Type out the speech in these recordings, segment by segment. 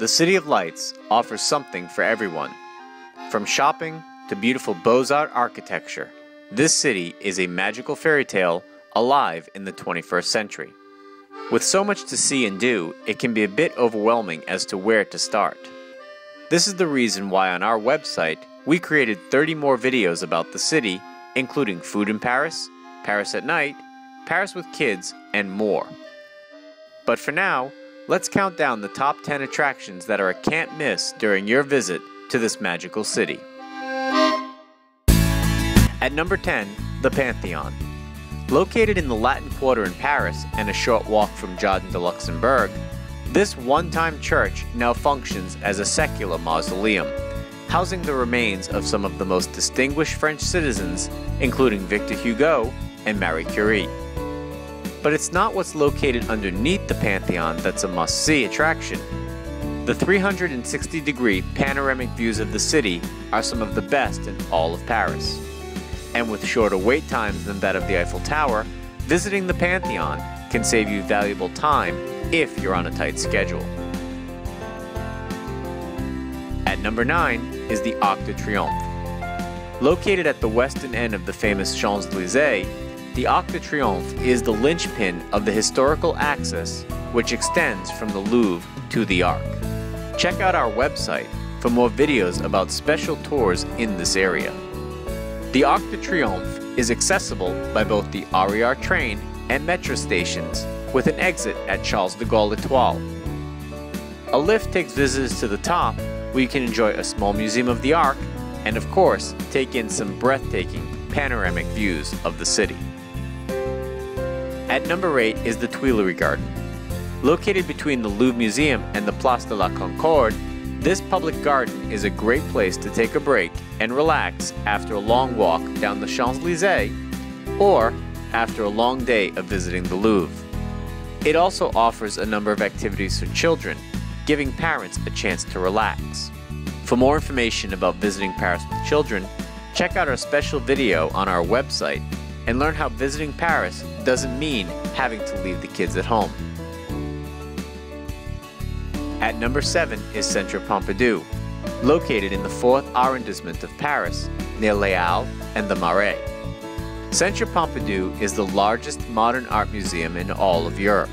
The City of Lights offers something for everyone. From shopping to beautiful Beaux-Arts architecture, this city is a magical fairy tale alive in the 21st century. With so much to see and do, it can be a bit overwhelming as to where to start. This is the reason why on our website, we created 30 more videos about the city, including food in Paris, Paris at night, Paris with kids, and more. But for now, let's count down the top 10 attractions that are a can't miss during your visit to this magical city. At number 10, the Pantheon. Located in the Latin Quarter in Paris and a short walk from Jardin de Luxembourg, this one-time church now functions as a secular mausoleum, housing the remains of some of the most distinguished French citizens, including Victor Hugo and Marie Curie. But it's not what's located underneath the Pantheon that's a must-see attraction. The 360-degree panoramic views of the city are some of the best in all of Paris. And with shorter wait times than that of the Eiffel Tower, visiting the Pantheon can save you valuable time if you're on a tight schedule. At number 9 is the Arc de Triomphe. Located at the western end of the famous Champs-Élysées, the Arc de Triomphe is the linchpin of the historical axis which extends from the Louvre to the Arc. Check out our website for more videos about special tours in this area. The Arc de Triomphe is accessible by both the RER train and metro stations with an exit at Charles de Gaulle Étoile. A lift takes visitors to the top where you can enjoy a small museum of the Arc and of course take in some breathtaking panoramic views of the city. At number 8 is the Tuileries Garden. Located between the Louvre Museum and the Place de la Concorde, this public garden is a great place to take a break and relax after a long walk down the Champs-Élysées or after a long day of visiting the Louvre. It also offers a number of activities for children, giving parents a chance to relax. For more information about visiting Paris with children, check out our special video on our website and learn how visiting Paris doesn't mean having to leave the kids at home. At number 7 is Centre Pompidou, located in the 4th arrondissement of Paris, near Les Halles and the Marais. Centre Pompidou is the largest modern art museum in all of Europe.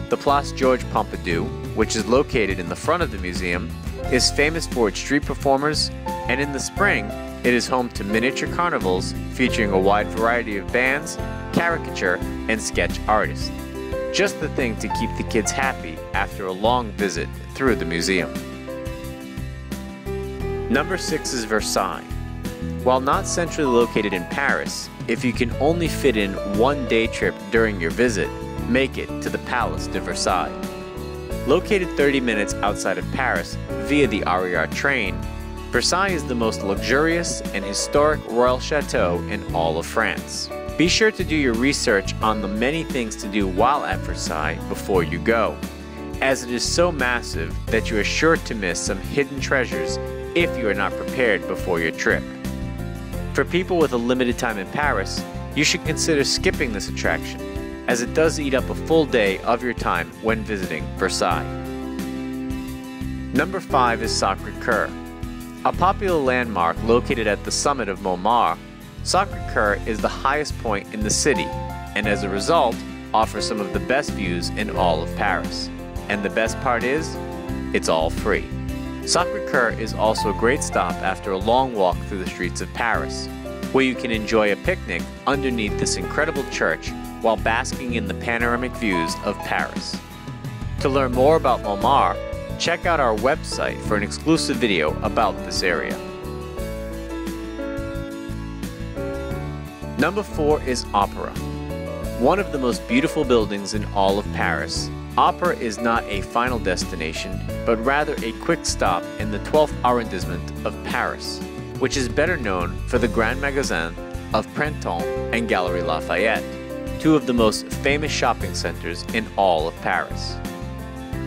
The Place Georges Pompidou, which is located in the front of the museum, is famous for its street performers, and in the spring, it is home to miniature carnivals featuring a wide variety of bands, caricature, and sketch artists. Just the thing to keep the kids happy after a long visit through the museum. Number 6 is Versailles. While not centrally located in Paris, if you can only fit in one day trip during your visit, make it to the Palace de Versailles. Located 30 minutes outside of Paris via the RER train, Versailles is the most luxurious and historic royal chateau in all of France. Be sure to do your research on the many things to do while at Versailles before you go, as it is so massive that you are sure to miss some hidden treasures if you are not prepared before your trip. For people with a limited time in Paris, you should consider skipping this attraction, as it does eat up a full day of your time when visiting Versailles. Number 5 is Sacré-Cœur. A popular landmark located at the summit of Montmartre, Sacré-Cœur is the highest point in the city and as a result offers some of the best views in all of Paris. And the best part is, it's all free. Sacré-Cœur is also a great stop after a long walk through the streets of Paris, where you can enjoy a picnic underneath this incredible church while basking in the panoramic views of Paris. To learn more about Montmartre, check out our website for an exclusive video about this area. Number 4 is Opera. One of the most beautiful buildings in all of Paris, Opera is not a final destination, but rather a quick stop in the 12th arrondissement of Paris, which is better known for the Grand Magasin of Printemps and Galeries Lafayette, two of the most famous shopping centers in all of Paris.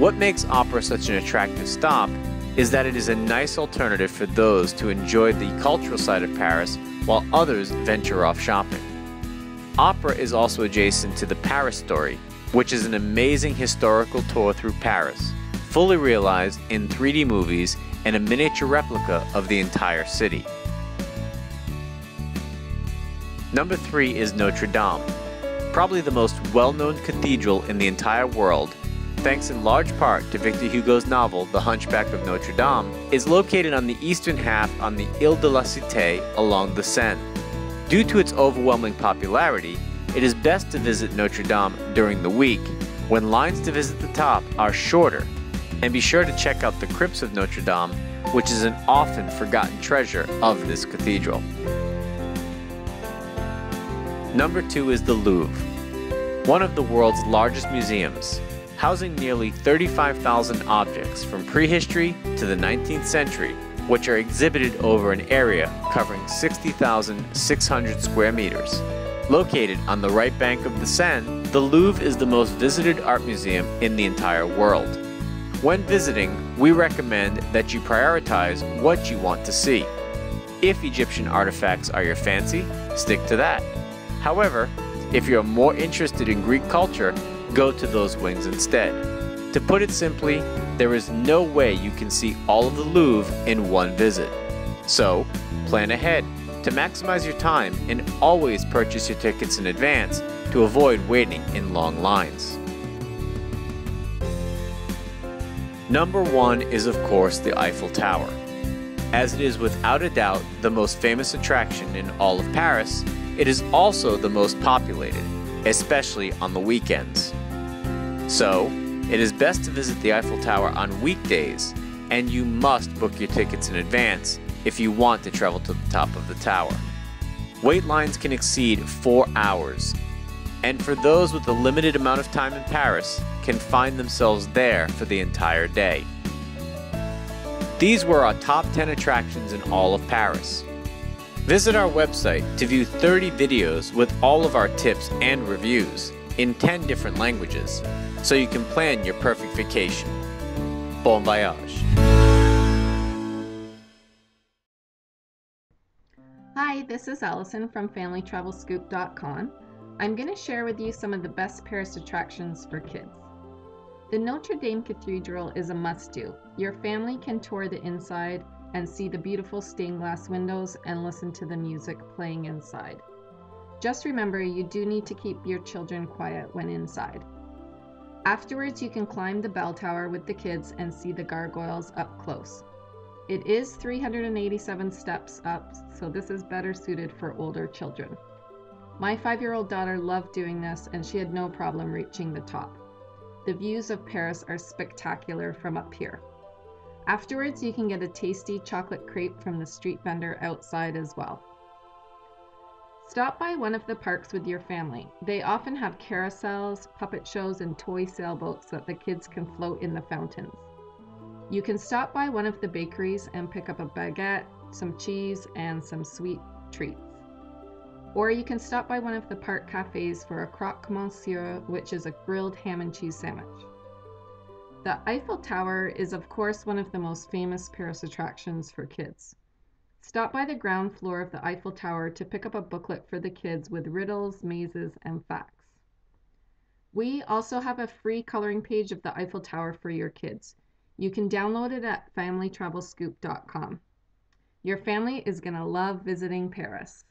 What makes Opera such an attractive stop is that it is a nice alternative for those to enjoy the cultural side of Paris while others venture off shopping. Opera is also adjacent to the Paris Story, which is an amazing historical tour through Paris, fully realized in 3D movies and a miniature replica of the entire city. Number 3 is Notre Dame, probably the most well-known cathedral in the entire world, thanks in large part to Victor Hugo's novel The Hunchback of Notre Dame, is located on the eastern half on the Ile de la Cité along the Seine. Due to its overwhelming popularity, it is best to visit Notre Dame during the week, when lines to visit the top are shorter, and be sure to check out the crypts of Notre Dame, which is an often forgotten treasure of this cathedral. Number 2 is the Louvre, one of the world's largest museums, housing nearly 35,000 objects from prehistory to the 19th century, which are exhibited over an area covering 60,600 square meters. Located on the right bank of the Seine, the Louvre is the most visited art museum in the entire world. When visiting, we recommend that you prioritize what you want to see. If Egyptian artifacts are your fancy, stick to that. However, if you're more interested in Greek culture, go to those wings instead. To put it simply, there is no way you can see all of the Louvre in one visit. So, plan ahead to maximize your time and always purchase your tickets in advance to avoid waiting in long lines. Number 1 is of course the Eiffel Tower. As it is without a doubt the most famous attraction in all of Paris, it is also the most populated, especially on the weekends. So, it is best to visit the Eiffel Tower on weekdays, and you must book your tickets in advance if you want to travel to the top of the tower. Wait lines can exceed 4 hours, and for those with a limited amount of time in Paris, can find themselves there for the entire day. These were our top 10 attractions in all of Paris. Visit our website to view 30 videos with all of our tips and reviews in 10 different languages, so you can plan your perfect vacation. Bon voyage! Hi, this is Allison from FamilyTravelScoop.com. I'm going to share with you some of the best Paris attractions for kids. The Notre Dame Cathedral is a must-do. Your family can tour the inside and see the beautiful stained glass windows and listen to the music playing inside. Just remember, you do need to keep your children quiet when inside. Afterwards, you can climb the bell tower with the kids and see the gargoyles up close. It is 387 steps up, so this is better suited for older children. My 5-year-old daughter loved doing this, and she had no problem reaching the top. The views of Paris are spectacular from up here. Afterwards, you can get a tasty chocolate crepe from the street vendor outside as well. Stop by one of the parks with your family. They often have carousels, puppet shows, and toy sailboats that the kids can float in the fountains. You can stop by one of the bakeries and pick up a baguette, some cheese, and some sweet treats. Or you can stop by one of the park cafes for a croque monsieur, which is a grilled ham and cheese sandwich. The Eiffel Tower is of course one of the most famous Paris attractions for kids. Stop by the ground floor of the Eiffel Tower to pick up a booklet for the kids with riddles, mazes, and facts. We also have a free coloring page of the Eiffel Tower for your kids. You can download it at FamilyTravelScoop.com. Your family is going to love visiting Paris.